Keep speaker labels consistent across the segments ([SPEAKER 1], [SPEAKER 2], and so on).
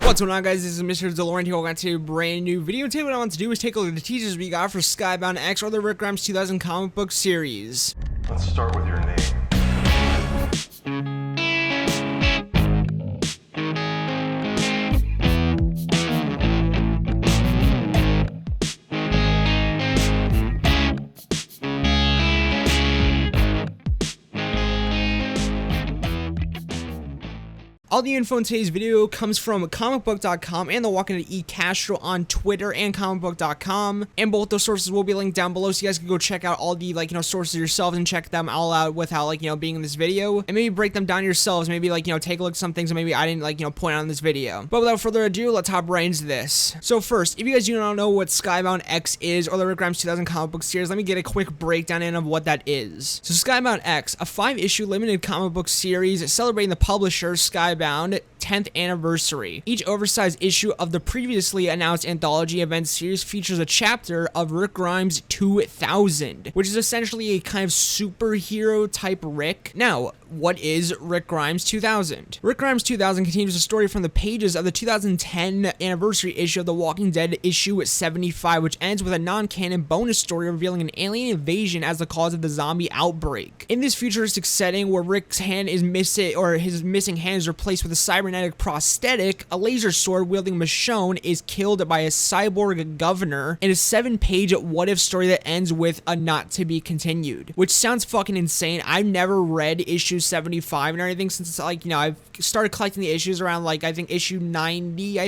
[SPEAKER 1] What's going on, guys? This is Mr. DeLORIAN here. Welcome to a brand new video. Today what I want to do is take a look at the teasers we got for Skybound X or the Rick Grimes 2000 comic book series.
[SPEAKER 2] Let's start with your name.
[SPEAKER 1] All the info in today's video comes from comicbook.com and the Walking Dead eCastro on Twitter and comicbook.com, and both those sources will be linked down below, so you guys can go check out all the sources yourselves and check them all out without being in this video, and maybe break them down yourselves. Maybe take a look at some things that maybe I didn't point out in this video. But without further ado, let's hop right into this. So first, if you guys do not know what Skybound X is or the Rick Grimes 2000 comic book series, let me get a quick breakdown in of what that is. So Skybound X, a 5-issue limited comic book series celebrating the publisher Skybound 10th anniversary. Each oversized issue of the previously announced anthology event series features a chapter of Rick Grimes 2000, which is essentially a kind of superhero type Rick. Now, what is Rick Grimes 2000? Rick Grimes 2000 continues the story from the pages of the 2010 anniversary issue of The Walking Dead issue 75, which ends with a non-canon bonus story revealing an alien invasion as the cause of the zombie outbreak. In this futuristic setting where Rick's hand is missing, or his missing hand is replaced with a cybernetic prosthetic, a laser sword wielding Michonne is killed by a cyborg governor in a 7-page what if story that ends with a not to be continued, which sounds fucking insane. I've never read issue 75 and everything since I've started collecting the issues around I think issue 90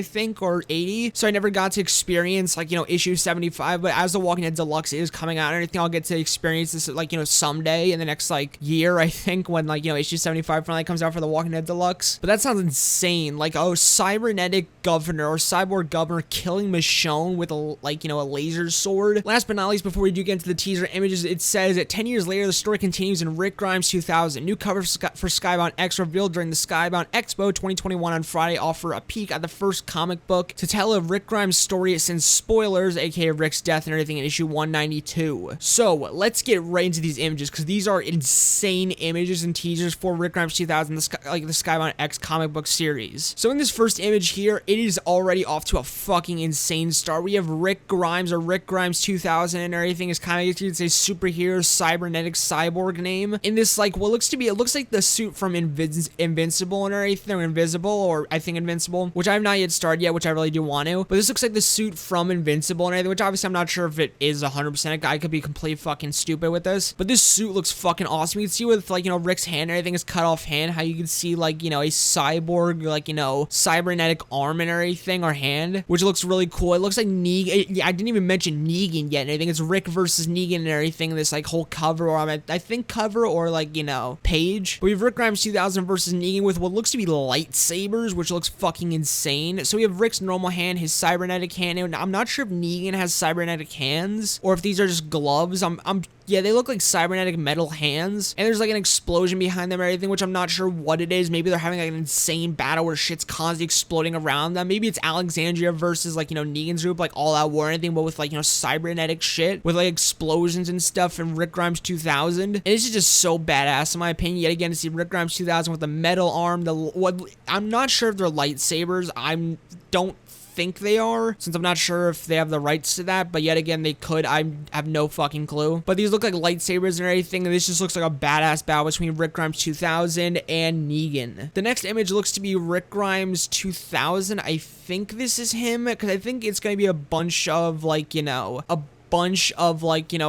[SPEAKER 1] or 80, so I never got to experience issue 75. But as the Walking Dead Deluxe is coming out and everything, I'll get to experience this someday in the next year, I think, when issue 75 finally comes out for the Walking Dead Deluxe. But that sounds insane. Cybernetic governor or cyborg governor killing Michonne with a laser sword. Last but not least, before we do get into the teaser images, it says that 10 years later the story continues in Rick Grimes 2000. New cover for Skybound X revealed during the Skybound Expo 2021 on Friday offer a peek at the first comic book to tell of Rick Grimes' story since spoilers, aka Rick's death and everything, in issue 192. So let's get right into these images, because these are insane images and teasers for Rick Grimes 2000, the Skybound X comic book series. So in this first image here, it is already off to a fucking insane start. We have Rick Grimes, or Rick Grimes 2000, and everything is kind of, you could say, superhero cybernetic cyborg name. In this what looks to be, it looks like the suit from Invincible and everything, or Invisible, or I think Invincible, which I have not yet started yet, which I really do want to. But this looks like the suit from Invincible and everything, which obviously I'm not sure if it is 100%. I could be completely fucking stupid with this, but this suit looks fucking awesome. You can see with Rick's hand and everything, is cut off hand, how you can see a cyborg cybernetic arm and everything, or hand, which looks really cool. It looks like Negan. I didn't even mention Negan yet and everything. It's Rick versus Negan and everything. This whole cover, or I think cover, or page. But we have Rick Grimes 2000 versus Negan with what looks to be lightsabers, which looks fucking insane. So we have Rick's normal hand, his cybernetic hand, and I'm not sure if Negan has cybernetic hands or if these are just gloves. Yeah, they look like cybernetic metal hands, and there's an explosion behind them and everything, which I'm not sure what it is. Maybe they're having an insane battle where shit's constantly exploding around them. Maybe it's Alexandria versus Negan's group, all out war or anything, but with cybernetic shit with explosions and stuff in Rick Grimes 2000. And it's just so badass in my opinion. Yet again, to see Rick Grimes 2000 with the metal arm, I'm not sure if they're lightsabers. Don't think they are, since I'm not sure if they have the rights to that, but yet again, they could. I have no fucking clue. But these look like lightsabers and everything, and this just looks like a badass battle between Rick Grimes 2000 and Negan. The next image looks to be Rick Grimes 2000. I think this is him, because I think it's going to be a bunch of a bunch of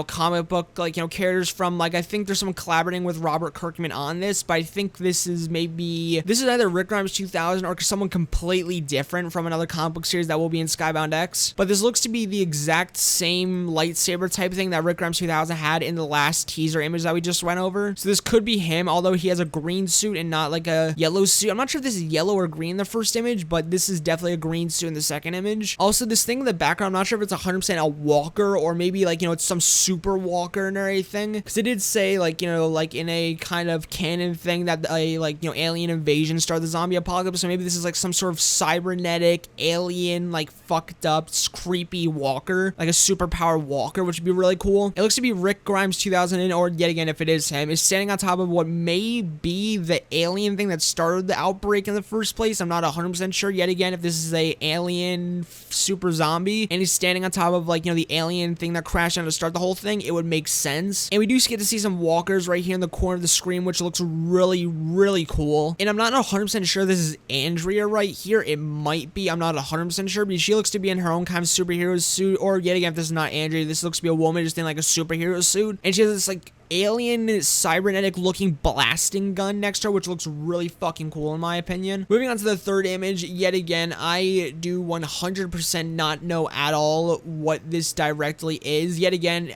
[SPEAKER 1] comic book characters from I think there's someone collaborating with Robert Kirkman on this, but I think this is either Rick Grimes 2000 or someone completely different from another comic book series that will be in Skybound X. But this looks to be the exact same lightsaber type thing that Rick Grimes 2000 had in the last teaser image that we just went over. So this could be him, although he has a green suit and not a yellow suit. I'm not sure if this is yellow or green in the first image, but this is definitely a green suit in the second image. Also, this thing in the background, I'm not sure if it's 100% a walker or or maybe like, you know, it's some super walker and everything, because it did say like, you know, like in a kind of canon thing that a like, you know, alien invasion started the zombie apocalypse. So maybe this is like some sort of cybernetic alien, like fucked up creepy walker, like a superpower walker, which would be really cool. It looks to be Rick Grimes 2000, or yet again, if it is him, is standing on top of what may be the alien thing that started the outbreak in the first place. I'm not 100% sure yet again if this is a alien super zombie, and he's standing on top of like, you know, the alien thing that crashed down to start the whole thing. It would make sense. And we do get to see some walkers right here in the corner of the screen, which looks really, really cool. And I'm not 100% sure this is Andrea right here. It might be. I'm not 100% sure, but she looks to be in her own kind of superhero suit, or yet again, if this is not Andrea, this looks to be a woman just in like a superhero suit, and she has this like alien cybernetic looking blasting gun next to her, which looks really fucking cool in my opinion. Moving on to the third image, yet again, I do 100% not know at all what this directly is. Yet again,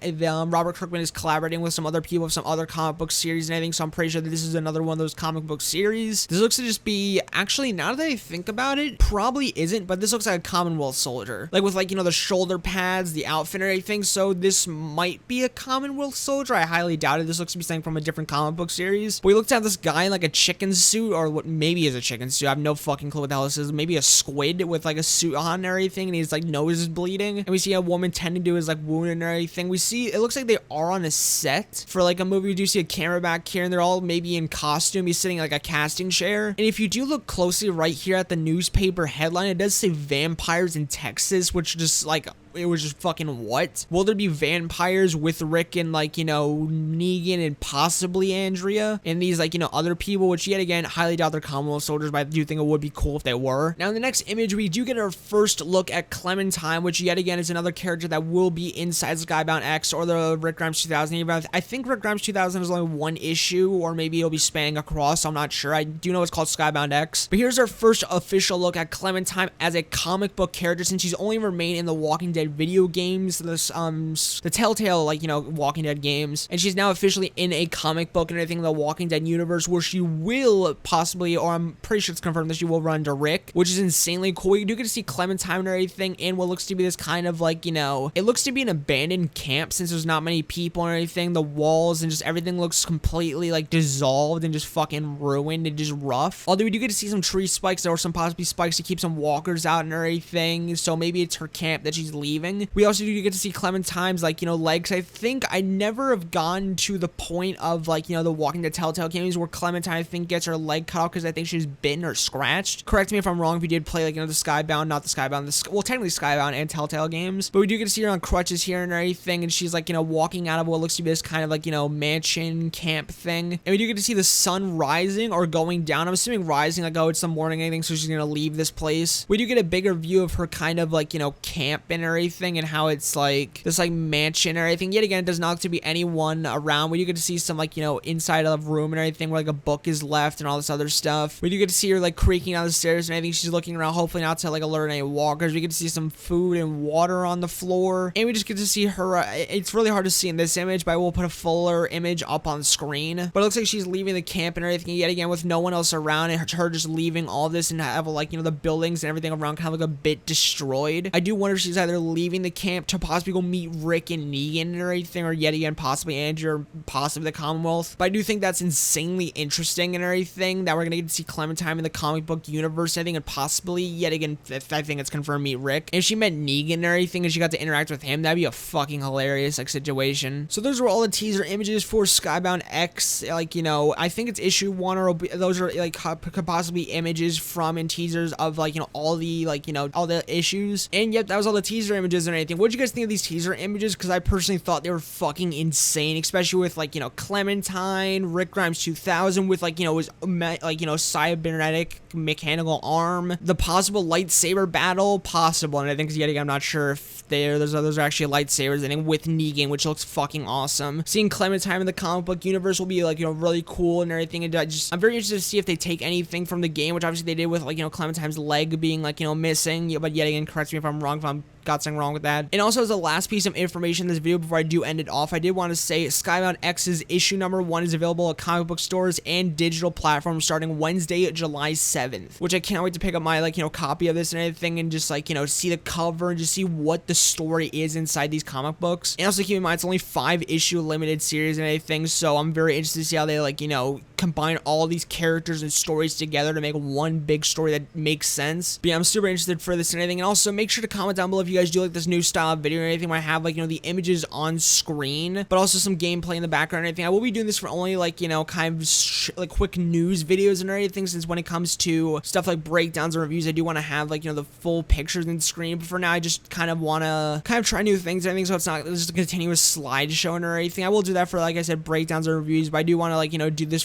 [SPEAKER 1] Robert Kirkman is collaborating with some other people of some other comic book series and everything, so I'm pretty sure that this is another one of those comic book series. This looks to just be, actually, now that I think about it, probably isn't, but this looks like a Commonwealth soldier, like with like, you know, the shoulder pads, the outfit and everything, so this might be a Commonwealth soldier. I highly doubt it. This looks to be something from a different comic book series. But we looked at this guy in like a chicken suit, or what maybe is a chicken suit. I have no fucking clue what the hell this is. Maybe a squid with like a suit on and everything, and his like nose is bleeding. And we see a woman tending to his like wound and everything. We see, it looks like they are on a set for like a movie. We do see a camera back here, and they're all maybe in costume. He's sitting in like a casting chair. And if you do look closely right here at the newspaper headline, it does say vampires in Texas, which just like, it was just fucking what? Will there be vampires with Rick and like, you know, Negan and possibly Andrea and these like, you know, other people, which yet again, highly doubt they're Commonwealth soldiers, but I do think it would be cool if they were. Now in the next image, we do get our first look at Clementine, which yet again is another character that will be inside Skybound X or the Rick Grimes 2000. Even I think Rick Grimes 2000 is only one issue, or maybe it'll be spanning across, so I'm not sure. I do know it's called Skybound X. But here's our first official look at Clementine as a comic book character, since she's only remained in the Walking Dead video games, the Telltale, like, you know, Walking Dead games, and she's now officially in a comic book and everything in the Walking Dead universe, where she will possibly, or I'm pretty sure it's confirmed that she will run to Rick, which is insanely cool. You do get to see Clementine and everything in what looks to be this kind of like, you know, it looks to be an abandoned camp since there's not many people and everything. The walls and just everything looks completely like dissolved and just fucking ruined and just rough. Although we do get to see some tree spikes, or some possibly spikes to keep some walkers out and everything, so maybe it's her camp that she's leaving. We also do get to see Clementine's like, you know, legs. I think I never have gone to the point of like, you know, the Walking Dead Telltale games where Clementine, I think, gets her leg cut off because I think she's bitten or scratched. Correct me if I'm wrong if you did play like, you know, the Skybound, not the Skybound, well, technically Skybound and Telltale games, but we do get to see her on crutches here and everything, and she's like, you know, walking out of what looks to be this kind of like, you know, mansion camp thing. And we do get to see the sun rising or going down. I'm assuming rising, like, oh, it's the morning or anything, so she's gonna leave this place. We do get a bigger view of her kind of like, you know, camp and everything, and how it's like this like mansion or everything. Yet again, it does not look to be anyone around. We do get to see some like, you know, inside of room and everything where like a book is left and all this other stuff. We do get to see her like creaking down the stairs and I think she's looking around, hopefully not to like alert any walkers. We get to see some food and water on the floor, and we just get to see her. It's really hard to see in this image, but I will put a fuller image up on the screen. But it looks like she's leaving the camp and everything, yet again with no one else around, and her just leaving all this and have like, you know, the buildings and everything around kind of like a bit destroyed. I do wonder if she's either leaving the camp to possibly go meet Rick and Negan and everything, or yet again possibly Andrew, or possibly the Commonwealth. But I do think that's insanely interesting and everything, that we're gonna get to see Clementine in the comic book universe, I think, and possibly yet again, if I think it's confirmed, meet Rick. And if she met Negan and everything and she got to interact with him, that'd be a fucking hilarious like situation. So those were all the teaser images for Skybound X. Like, you know, I think it's issue 1, or those are like could possibly images from and teasers of like, you know, all the like, you know, all the issues. And yep, that was all the teaser images and anything. What did you guys think of these teaser images? Because I personally thought they were fucking insane, especially with like, you know, Clementine, Rick Grimes 2000 with like, you know, his like, you know, cybernetic mechanical arm, the possible lightsaber battle, possible, and I think yet again, I'm not sure if those are actually lightsabers, I think, with Negan, which looks fucking awesome. Seeing Clementine in the comic book universe will be like, you know, really cool and everything, and I'm very interested to see if they take anything from the game, which obviously they did with like, you know, Clementine's leg being like, you know, missing, but yet again, correct me if I'm wrong, if I'm got something wrong with that. And also, as a last piece of information in this video before I do end it off, I did want to say Skybound X's issue number 1 is available at comic book stores and digital platforms starting Wednesday, July 7th, which I can't wait to pick up my, like, you know, copy of this and everything and just, like, you know, see the cover and just see what the story is inside these comic books. And also keep in mind, it's only 5-issue limited series and everything, so I'm very interested to see how they, like, you know, combine all these characters and stories together to make one big story that makes sense. But yeah, I'm super interested for this and everything. And also make sure to comment down below if you guys do like this new style of video or anything where I have, like, you know, the images on screen, but also some gameplay in the background and everything. I will be doing this for only, like, you know, kind of like quick news videos and everything, since when it comes to stuff like breakdowns and reviews, I do want to have, like, you know, the full pictures in the screen. But for now, I just kind of want to try new things and everything, so it's not just a continuous slideshow or anything. I will do that for, like I said, breakdowns or reviews, but I do want to, like, you know, do this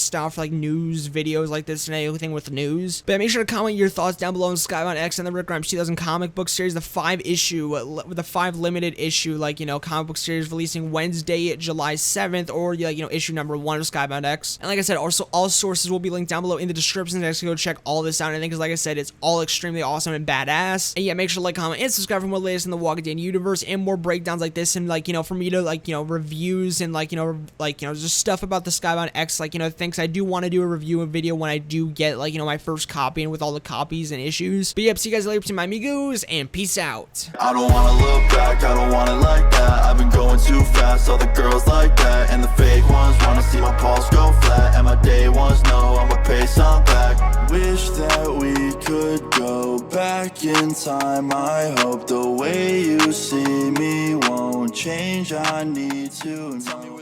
[SPEAKER 1] style for, like, news videos like this and everything with news. But make sure to comment your thoughts down below on Skybound X and the Rick Grimes 2000 comic book series, the 5 limited issue, like, you know, comic book series releasing Wednesday, July 7th, or, like, you know, issue number 1 of Skybound X. And like I said, also all sources will be linked down below in the description. So you guys can go check all this out and everything, because like I said, it's all extremely awesome and badass. And yeah, make sure to like, comment, and subscribe for more latest in the Walking Dead universe and more breakdowns like this, and, like, you know, for me to, like, you know, reviews and, like, you know, just stuff about the Skybound X, like, you know, things. I do want to do a review video when I do get, like, you know, my first copy and with all the copies and issues. But yep, see you guys later, to my amigos, and peace out.
[SPEAKER 2] I don't wanna look back, I don't want it like that. I've been going too fast, all the girls like that, and the fake ones wanna see my pulse go flat, and my day ones know I'ma pace on back. Wish that we could go back in time. I hope the way you see me won't change. I need to.